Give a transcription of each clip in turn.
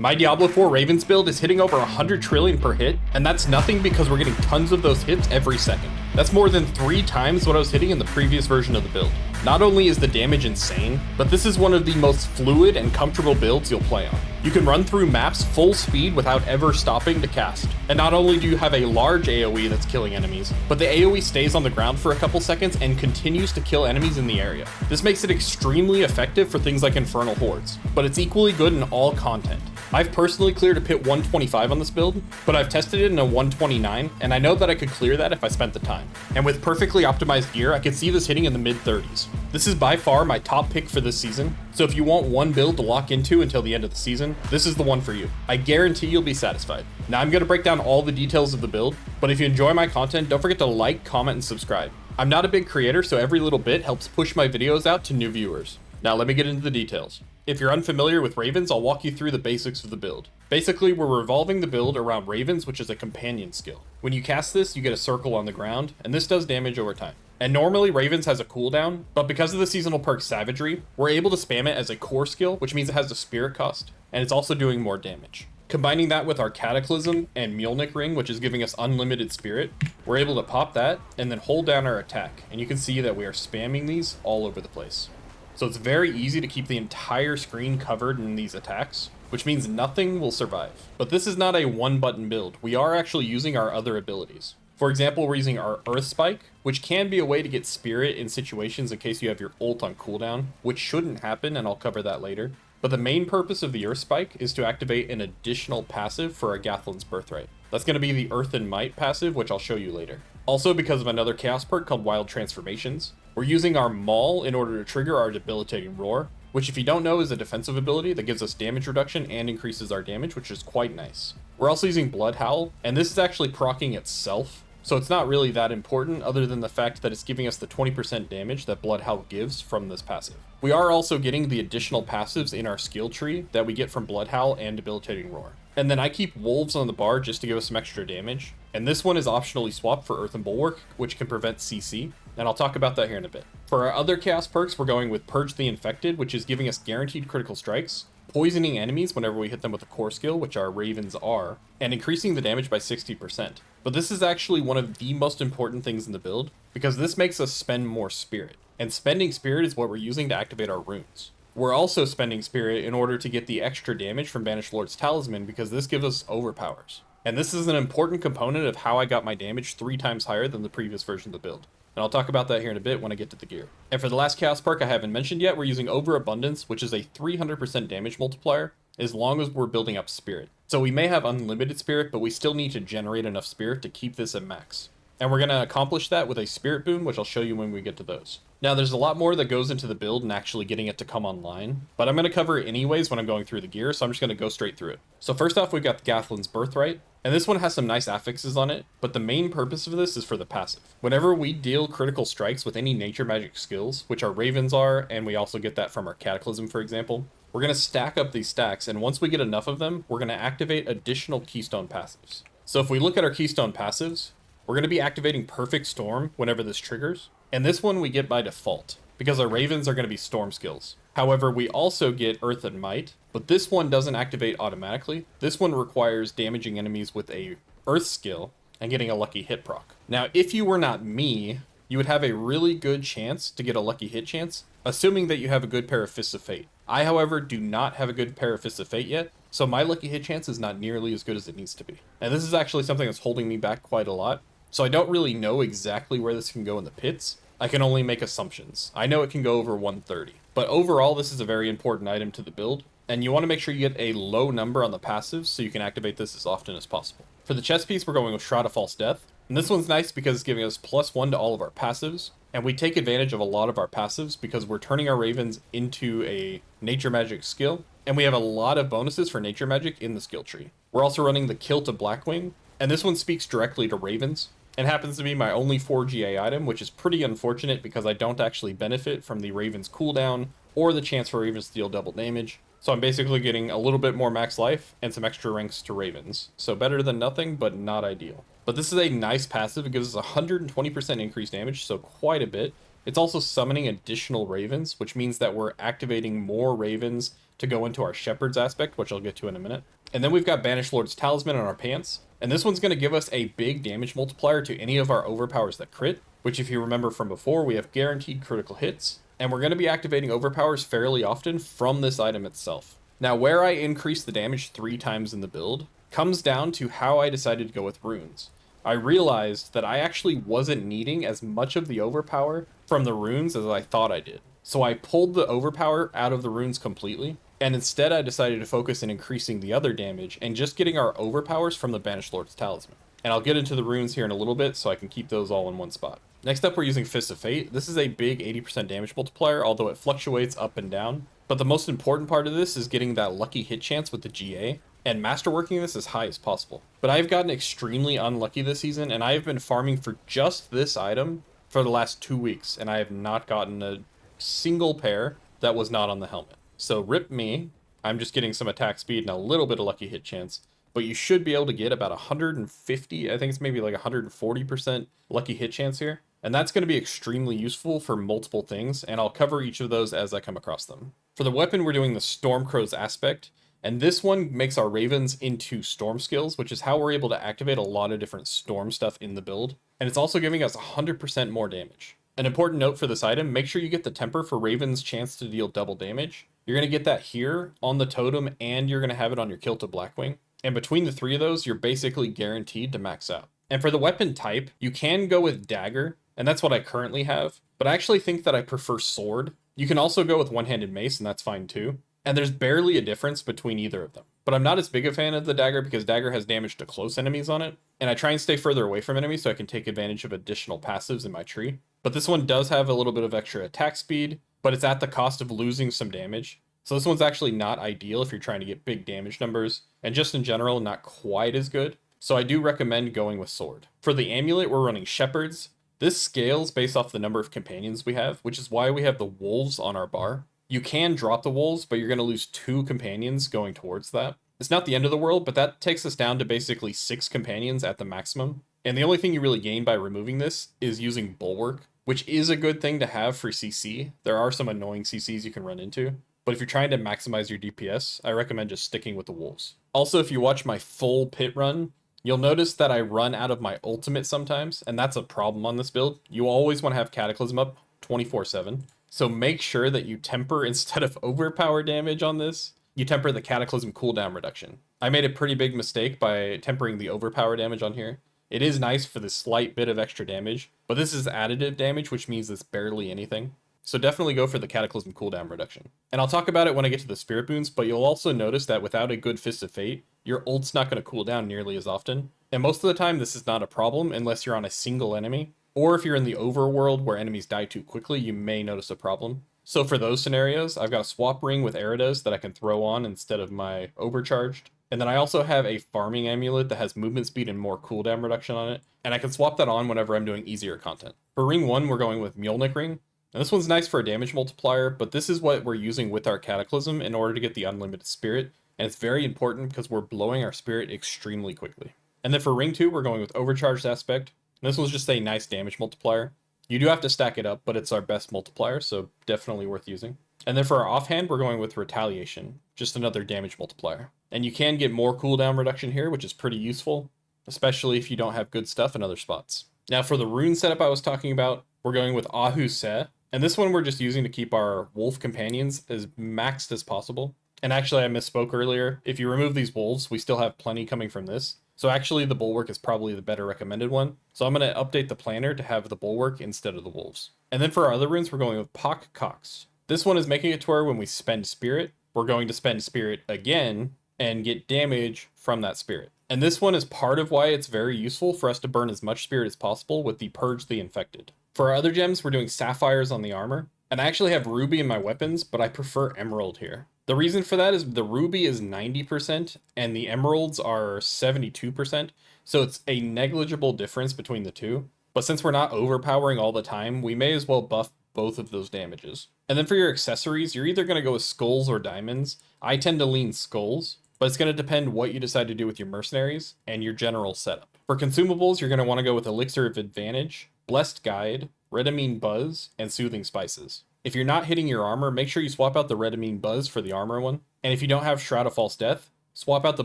My Diablo 4 Ravens build is hitting over 100 trillion per hit, and that's nothing because we're getting tons of those hits every second. That's more than 3 times what I was hitting in the previous version of the build. Not only is the damage insane, but this is one of the most fluid and comfortable builds you'll play on. You can run through maps full speed without ever stopping to cast. And not only do you have a large AoE that's killing enemies, but the AoE stays on the ground for a couple seconds and continues to kill enemies in the area. This makes it extremely effective for things like Infernal Hordes, but it's equally good in all content. I've personally cleared a pit 125 on this build, but I've tested it in a 129, and I know that I could clear that if I spent the time. And with perfectly optimized gear, I could see this hitting in the mid-30s. This is by far my top pick for this season, so if you want one build to lock into until the end of the season, this is the one for you. I guarantee you'll be satisfied. Now I'm going to break down all the details of the build, but if you enjoy my content, don't forget to like, comment, and subscribe. I'm not a big creator, so every little bit helps push my videos out to new viewers. Now let me get into the details. If you're unfamiliar with Ravens, I'll walk you through the basics of the build. Basically, we're revolving the build around Ravens, which is a companion skill. When you cast this, you get a circle on the ground, and this does damage over time. And normally Ravens has a cooldown, but because of the seasonal perk Savagery, we're able to spam it as a core skill, which means it has a spirit cost, and it's also doing more damage. Combining that with our Cataclysm and Mjolnir Ring, which is giving us unlimited spirit, we're able to pop that and then hold down our attack, and you can see that we are spamming these all over the place. So it's very easy to keep the entire screen covered in these attacks, which means nothing will survive. But this is not a one-button build. We are actually using our other abilities. For example, we're using our Earth Spike, which can be a way to get spirit in situations in case you have your ult on cooldown, which shouldn't happen, and I'll cover that later. But the main purpose of the Earth Spike is to activate an additional passive for a Gathlin's Birthright. That's going to be the Earth and Might passive, which I'll show you later. Also, because of another chaos perk called Wild Transformations, we're using our Maul in order to trigger our Debilitating Roar, which if you don't know is a defensive ability that gives us damage reduction and increases our damage, which is quite nice. We're also using Blood Howl, and this is actually proccing itself, so it's not really that important other than the fact that it's giving us the 20% damage that Blood Howl gives from this passive. We are also getting the additional passives in our skill tree that we get from Blood Howl and Debilitating Roar. And then I keep Wolves on the bar just to give us some extra damage, and this one is optionally swapped for Earth and Bulwark, which can prevent CC, and I'll talk about that here in a bit. For our other chaos perks, we're going with Purge the Infected, which is giving us guaranteed critical strikes, poisoning enemies whenever we hit them with a core skill, which our Ravens are, and increasing the damage by 60%. But this is actually one of the most important things in the build, because this makes us spend more spirit. And spending spirit is what we're using to activate our runes. We're also spending spirit in order to get the extra damage from Banished Lord's Talisman, because this gives us overpowers. And this is an important component of how I got my damage 3 times higher than the previous version of the build. And I'll talk about that here in a bit when I get to the gear. And for the last chaos perk I haven't mentioned yet, we're using Overabundance, which is a 300% damage multiplier, as long as we're building up spirit. So we may have unlimited spirit, but we still need to generate enough spirit to keep this at max. And we're going to accomplish that with a spirit boon, which I'll show you when we get to those. Now there's a lot more that goes into the build and actually getting it to come online, but I'm going to cover it anyways when I'm going through the gear, so I'm just going to go straight through it. So first off, we've got the Gathlin's Birthright, and this one has some nice affixes on it, but the main purpose of this is for the passive. Whenever we deal critical strikes with any nature magic skills, which our Ravens are, and we also get that from our Cataclysm, for example, we're going to stack up these stacks, and once we get enough of them, we're going to activate additional Keystone passives. So if we look at our Keystone passives, we're going to be activating Perfect Storm whenever this triggers, and this one we get by default, because our Ravens are going to be Storm skills. However, we also get Earth and Might, but this one doesn't activate automatically. This one requires damaging enemies with a Earth skill and getting a lucky hit proc. Now, if you were not me, you would have a really good chance to get a lucky hit chance, assuming that you have a good pair of Fists of Fate. I, however, do not have a good pair of Fists of Fate yet, so my lucky hit chance is not nearly as good as it needs to be. And this is actually something that's holding me back quite a lot. So I don't really know exactly where this can go in the pits. I can only make assumptions. I know it can go over 130. But overall, this is a very important item to the build, and you want to make sure you get a low number on the passives so you can activate this as often as possible. For the chest piece, we're going with Shroud of False Death, and this one's nice because it's giving us +1 to all of our passives, and we take advantage of a lot of our passives because we're turning our Ravens into a nature magic skill, and we have a lot of bonuses for nature magic in the skill tree. We're also running the Kilt of Blackwing, and this one speaks directly to Ravens. It happens to be my only 4 GA item, which is pretty unfortunate because I don't actually benefit from the Raven's cooldown or the chance for Ravens to deal double damage. So I'm basically getting a little bit more max life and some extra ranks to Ravens. So better than nothing, but not ideal. But this is a nice passive. It gives us 120% increased damage, so quite a bit. It's also summoning additional Ravens, which means that we're activating more Ravens to go into our Shepherd's aspect, which I'll get to in a minute. And then we've got Banished Lord's Talisman on our pants. And this one's going to give us a big damage multiplier to any of our overpowers that crit, which if you remember from before, we have guaranteed critical hits. And we're going to be activating overpowers fairly often from this item itself. Now, where I increase the damage 3 times in the build comes down to how I decided to go with runes. I realized that I actually wasn't needing as much of the overpower from the runes as I thought I did. So I pulled the overpower out of the runes completely, and instead I decided to focus on increasing the other damage and just getting our overpowers from the Banished Lord's Talisman. And I'll get into the runes here in a little bit so I can keep those all in one spot. Next up, we're using Fist of Fate. This is a big 80% damage multiplier, although it fluctuates up and down. But the most important part of this is getting that lucky hit chance with the GA, and masterworking this as high as possible. But I've gotten extremely unlucky this season, and I have been farming for just this item for the last 2 weeks, and I have not gotten a single pair that was not on the helmet. So rip me, I'm just getting some attack speed and a little bit of lucky hit chance, but you should be able to get about 150, I think it's maybe like 140% lucky hit chance here. And that's going to be extremely useful for multiple things, and I'll cover each of those as I come across them. For the weapon, we're doing the Stormcrow's aspect, and this one makes our Ravens into Storm skills, which is how we're able to activate a lot of different Storm stuff in the build, and it's also giving us 100% more damage. An important note for this item, make sure you get the temper for Raven's chance to deal double damage. You're going to get that here on the totem, and you're going to have it on your Kilt of Blackwing. And between the 3 of those, you're basically guaranteed to max out. And for the weapon type, you can go with Dagger, and that's what I currently have, but I actually think that I prefer Sword. You can also go with One-Handed Mace, and that's fine too. And there's barely a difference between either of them. But I'm not as big a fan of the Dagger because Dagger has damage to close enemies on it, and I try and stay further away from enemies so I can take advantage of additional passives in my tree. But this one does have a little bit of extra attack speed, but it's at the cost of losing some damage. So this one's actually not ideal if you're trying to get big damage numbers, and just in general, not quite as good. So I do recommend going with Sword. For the amulet, we're running Shepherds. This scales based off the number of companions we have, which is why we have the wolves on our bar. You can drop the wolves, but you're going to lose 2 companions going towards that. It's not the end of the world, but that takes us down to basically 6 companions at the maximum. And the only thing you really gain by removing this is using Bulwark, which is a good thing to have for CC. There are some annoying CCs you can run into, but if you're trying to maximize your DPS, I recommend just sticking with the wolves. Also, if you watch my full pit run, you'll notice that I run out of my ultimate sometimes, and that's a problem on this build. You always want to have Cataclysm up 24/7. So make sure that you temper, instead of overpower damage on this, you temper the Cataclysm cooldown reduction. I made a pretty big mistake by tempering the overpower damage on here. It is nice for the slight bit of extra damage, but this is additive damage, which means it's barely anything. So definitely go for the Cataclysm cooldown reduction. And I'll talk about it when I get to the Spirit Boons, but you'll also notice that without a good Fist of Fate, your ult's not going to cool down nearly as often. And most of the time, this is not a problem unless you're on a single enemy, or if you're in the overworld where enemies die too quickly, you may notice a problem. So for those scenarios, I've got a swap ring with Eridas that I can throw on instead of my overcharged. And then I also have a farming amulet that has movement speed and more cooldown reduction on it, and I can swap that on whenever I'm doing easier content. For ring 1, we're going with Mjolnir Ring. And this one's nice for a damage multiplier, but this is what we're using with our Cataclysm in order to get the unlimited spirit, and it's very important because we're blowing our spirit extremely quickly. And then for ring 2, we're going with Overcharged Aspect. And this one's just a nice damage multiplier. You do have to stack it up, but it's our best multiplier, so definitely worth using. And then for our offhand, we're going with Retaliation, just another damage multiplier. And you can get more cooldown reduction here, which is pretty useful, especially if you don't have good stuff in other spots. Now for the rune setup I was talking about, we're going with Ahu Se. And this one we're just using to keep our wolf companions as maxed as possible. And actually I misspoke earlier. If you remove these wolves, we still have plenty coming from this. So actually the Bulwark is probably the better recommended one. So I'm going to update the planner to have the Bulwark instead of the wolves. And then for our other runes, we're going with Pock Cox. This one is making it to where when we spend spirit, we're going to spend spirit again and get damage from that spirit. And this one is part of why it's very useful for us to burn as much spirit as possible with the Purge the Infected. For our other gems, we're doing sapphires on the armor. And I actually have ruby in my weapons, but I prefer emerald here. The reason for that is the ruby is 90% and the emeralds are 72%. So it's a negligible difference between the two. But since we're not overpowering all the time, we may as well buff both of those damages. And then for your accessories, you're either going to go with skulls or diamonds. I tend to lean skulls, but it's going to depend what you decide to do with your mercenaries and your general setup. For consumables, you're going to want to go with Elixir of Advantage, Blessed Guide, Redamine Buzz, and Soothing Spices. If you're not hitting your armor, make sure you swap out the Red Amine Buzz for the armor one. And if you don't have Shroud of False Death, swap out the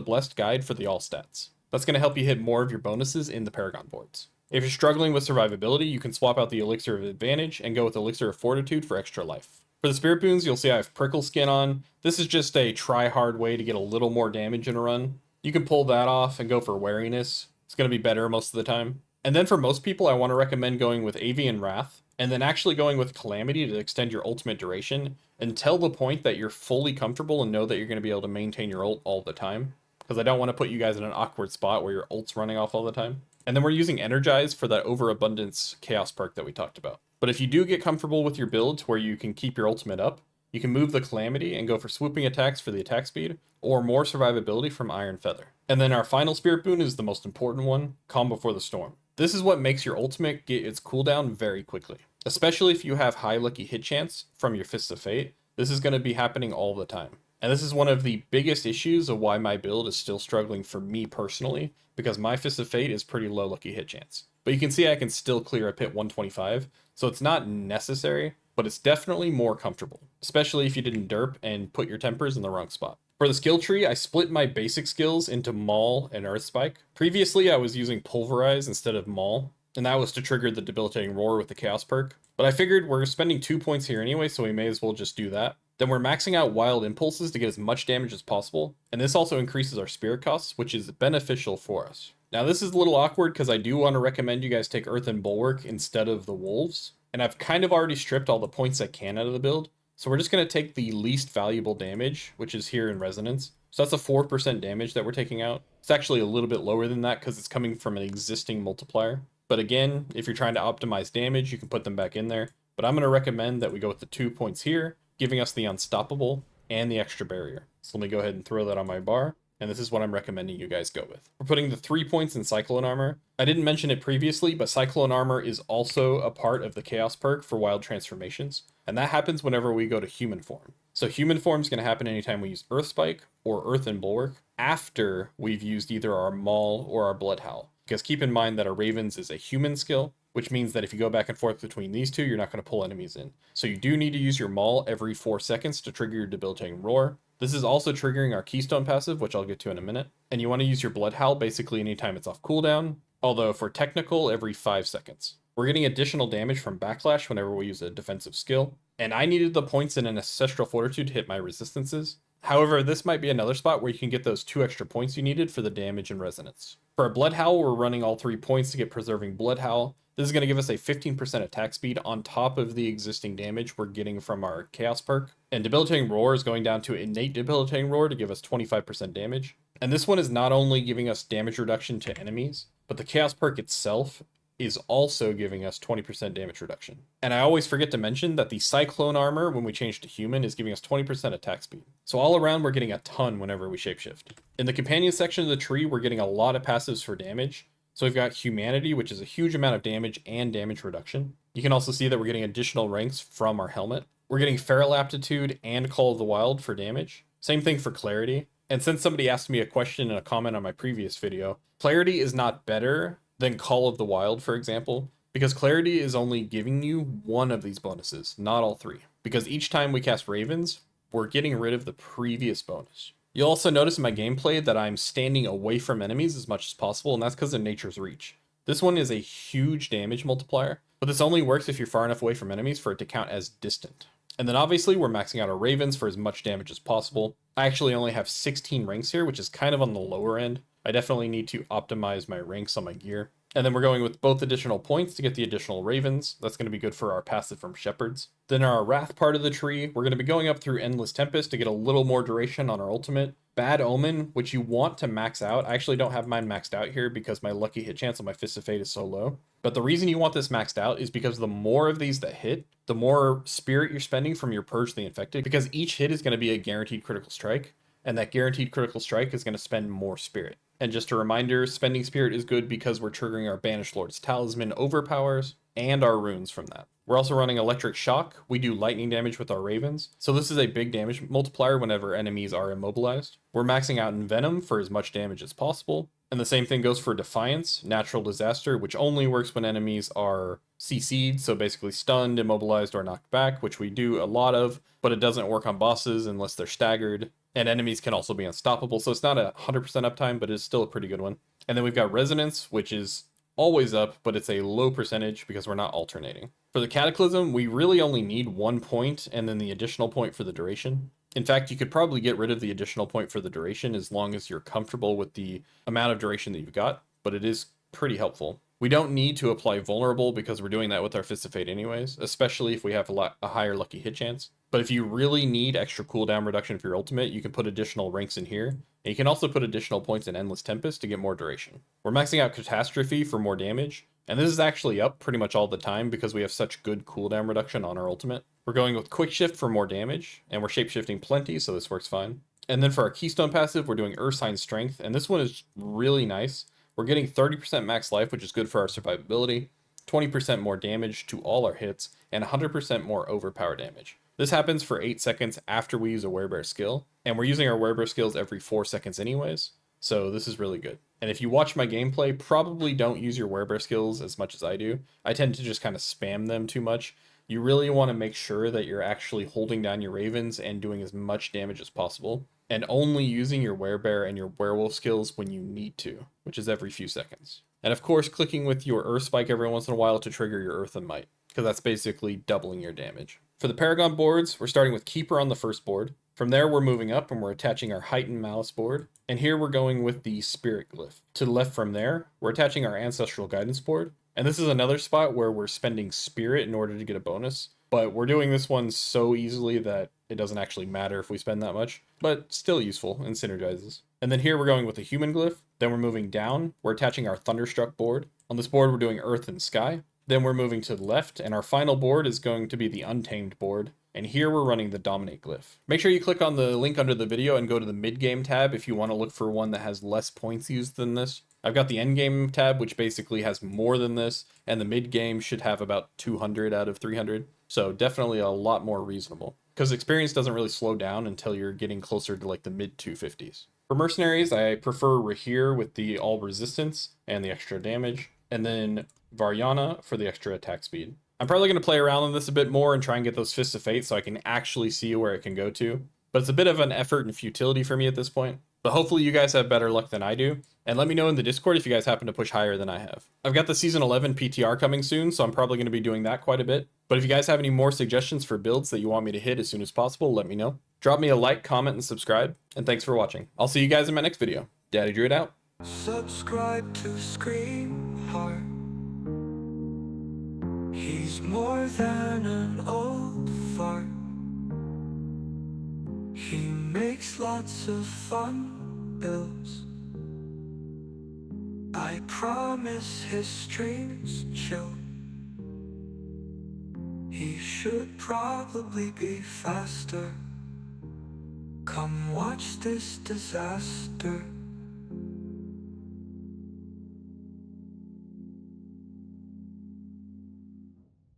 Blessed Guide for the all stats. That's going to help you hit more of your bonuses in the Paragon boards. If you're struggling with survivability, you can swap out the Elixir of Advantage and go with Elixir of Fortitude for extra life. For the Spirit Boons, you'll see I have Prickle Skin on. This is just a try-hard way to get a little more damage in a run. You can pull that off and go for Wariness. It's going to be better most of the time. And then for most people, I want to recommend going with Avian Wrath, and then actually going with Calamity to extend your ultimate duration until the point that you're fully comfortable and know that you're going to be able to maintain your ult all the time. Because I don't want to put you guys in an awkward spot where your ult's running off all the time. And then we're using Energize for that Overabundance Chaos perk that we talked about. But if you do get comfortable with your build to where you can keep your ultimate up, you can move the Calamity and go for swooping attacks for the attack speed, or more survivability from Iron Feather. And then our final Spirit Boon is the most important one, Calm Before the Storm. This is what makes your ultimate get its cooldown very quickly. Especially if you have high lucky hit chance from your Fists of Fate, this is going to be happening all the time. And this is one of the biggest issues of why my build is still struggling for me personally, because my Fist of Fate is pretty low lucky hit chance. But you can see I can still clear a pit 125, so it's not necessary, but it's definitely more comfortable, especially if you didn't derp and put your tempers in the wrong spot. For the skill tree, I split my basic skills into Maul and Earth Spike. Previously, I was using Pulverize instead of Maul, and that was to trigger the Debilitating Roar with the Chaos perk. But I figured we're spending 2 points here anyway, so we may as well just do that. Then we're maxing out Wild Impulses to get as much damage as possible, and this also increases our spirit costs, which is beneficial for us. Now this is a little awkward because I do want to recommend you guys take Earthen Bulwark instead of the Wolves, and I've kind of already stripped all the points I can out of the build, so we're just going to take the least valuable damage, which is here in Resonance. So that's a 4% damage that we're taking out. It's actually a little bit lower than that because it's coming from an existing multiplier. But again, if you're trying to optimize damage, you can put them back in there. But I'm going to recommend that we go with the 2 points here, giving us the Unstoppable and the extra barrier. So let me go ahead and throw that on my bar. And this is what I'm recommending you guys go with. We're putting the 3 points in Cyclone Armor. I didn't mention it previously, but Cyclone Armor is also a part of the Chaos perk for Wild Transformations. And that happens whenever we go to Human Form. So Human Form is going to happen anytime we use Earth Spike or Earthen Bulwark after we've used either our Maul or our Blood Howl. Because keep in mind that our Ravens is a human skill, which means that if you go back and forth between these two, you're not going to pull enemies in. So you do need to use your Maul every 4 seconds to trigger your Debilitating Roar. This is also triggering our Keystone passive, which I'll get to in a minute. And you want to use your Blood Howl basically anytime it's off cooldown, although for technical, every 5 seconds. We're getting additional damage from Backlash whenever we use a defensive skill, and I needed the points in an Ancestral Fortitude to hit my resistances. However, this might be another spot where you can get those 2 extra points you needed for the damage and Resonance. For our Blood Howl, we're running all 3 points to get Preserving Blood Howl. This is going to give us a 15% attack speed on top of the existing damage we're getting from our Chaos perk. And Debilitating Roar is going down to Innate Debilitating Roar to give us 25% damage. And this one is not only giving us damage reduction to enemies, but the Chaos perk itself is also giving us 20% damage reduction. And I always forget to mention that the Cyclone Armor, when we change to Human, is giving us 20% attack speed. So all around, we're getting a ton whenever we shapeshift. In the Companion section of the tree, we're getting a lot of passives for damage. So we've got Humanity, which is a huge amount of damage and damage reduction. You can also see that we're getting additional ranks from our helmet. We're getting Feral Aptitude and Call of the Wild for damage. Same thing for Clarity. And since somebody asked me a question in a comment on my previous video, Clarity is not better than Call of the Wild, for example, because Clarity is only giving you one of these bonuses, not all 3. Because each time we cast Ravens, we're getting rid of the previous bonus. You'll also notice in my gameplay that I'm standing away from enemies as much as possible, and that's because of Nature's Reach. This one is a huge damage multiplier, but this only works if you're far enough away from enemies for it to count as distant. And then obviously we're maxing out our Ravens for as much damage as possible. I actually only have 16 ranks here, which is kind of on the lower end. I definitely need to optimize my ranks on my gear. And then we're going with both additional points to get the additional Ravens. That's going to be good for our passive from Shepherds. Then our Wrath part of the tree, we're going to be going up through Endless Tempest to get a little more duration on our ultimate. Bad Omen, which you want to max out. I actually don't have mine maxed out here because my lucky hit chance on my Fist of Fate is so low. But the reason you want this maxed out is because the more of these that hit, the more spirit you're spending from your Purge the Infected, because each hit is going to be a guaranteed critical strike, and that guaranteed critical strike is going to spend more spirit. And just a reminder, spending spirit is good because we're triggering our Banished Lord's Talisman overpowers and our runes from that. We're also running Electric Shock. We do lightning damage with our Ravens. So this is a big damage multiplier whenever enemies are immobilized. We're maxing out in Venom for as much damage as possible. And the same thing goes for Defiance, Natural Disaster, which only works when enemies are CC'd, so basically stunned, immobilized, or knocked back, which we do a lot of, but it doesn't work on bosses unless they're staggered. And enemies can also be unstoppable, so it's not a 100% uptime, but it's still a pretty good one. And then we've got Resonance, which is always up, but it's a low percentage because we're not alternating. For the Cataclysm, we really only need 1 point and then the additional point for the duration. In fact, you could probably get rid of the additional point for the duration as long as you're comfortable with the amount of duration that you've got, but it is pretty helpful. We don't need to apply Vulnerable because we're doing that with our Fist of Fate anyways, especially if we have a higher lucky hit chance. But if you really need extra cooldown reduction for your ultimate, you can put additional ranks in here. And you can also put additional points in Endless Tempest to get more duration. We're maxing out Catastrophe for more damage, and this is actually up pretty much all the time because we have such good cooldown reduction on our ultimate. We're going with Quick Shift for more damage, and we're shapeshifting plenty, so this works fine. And then for our Keystone passive, we're doing Ursine Strength, and this one is really nice. We're getting 30% max life, which is good for our survivability, 20% more damage to all our hits, and 100% more overpower damage. This happens for 8 seconds after we use a Werebear skill, and we're using our Werebear skills every 4 seconds anyways, so this is really good. And if you watch my gameplay, probably don't use your Werebear skills as much as I do. I tend to just kind of spam them too much. You really want to make sure that you're actually holding down your Ravens and doing as much damage as possible, and only using your Werebear and your Werewolf skills when you need to, which is every few seconds. And of course, clicking with your Earth Spike every once in a while to trigger your Earth and Might, because that's basically doubling your damage. For the Paragon boards, we're starting with Keeper on the first board. From there, we're moving up and we're attaching our Heightened Malice board. And here we're going with the Spirit Glyph. To the left from there, we're attaching our Ancestral Guidance board. And this is another spot where we're spending Spirit in order to get a bonus. But we're doing this one so easily that it doesn't actually matter if we spend that much. But still useful and synergizes. And then here we're going with the Human Glyph. Then we're moving down. We're attaching our Thunderstruck board. On this board, we're doing Earth and Sky. Then we're moving to the left, and our final board is going to be the Untamed board. And here we're running the Dominate Glyph. Make sure you click on the link under the video and go to the mid-game tab if you want to look for one that has less points used than this. I've got the Endgame tab, which basically has more than this, and the mid-game should have about 200 out of 300. So definitely a lot more reasonable. Because experience doesn't really slow down until you're getting closer to like the mid-250s. For Mercenaries, I prefer Rahir with the all resistance and the extra damage, and then Varyana for the extra attack speed. I'm probably going to play around on this a bit more and try and get those Fists of Fate so I can actually see where it can go to. But it's a bit of an effort and futility for me at this point. But hopefully you guys have better luck than I do. And let me know in the Discord if you guys happen to push higher than I have. I've got the Season 11 PTR coming soon, so I'm probably going to be doing that quite a bit. But if you guys have any more suggestions for builds that you want me to hit as soon as possible, let me know. Drop me a like, comment, and subscribe. And thanks for watching. I'll see you guys in my next video. Daddy Druid out. Subscribe to Scream Heart. He's more than an old fart. He makes lots of fun builds. I promise his streams chill. He should probably be faster. Come watch this disaster.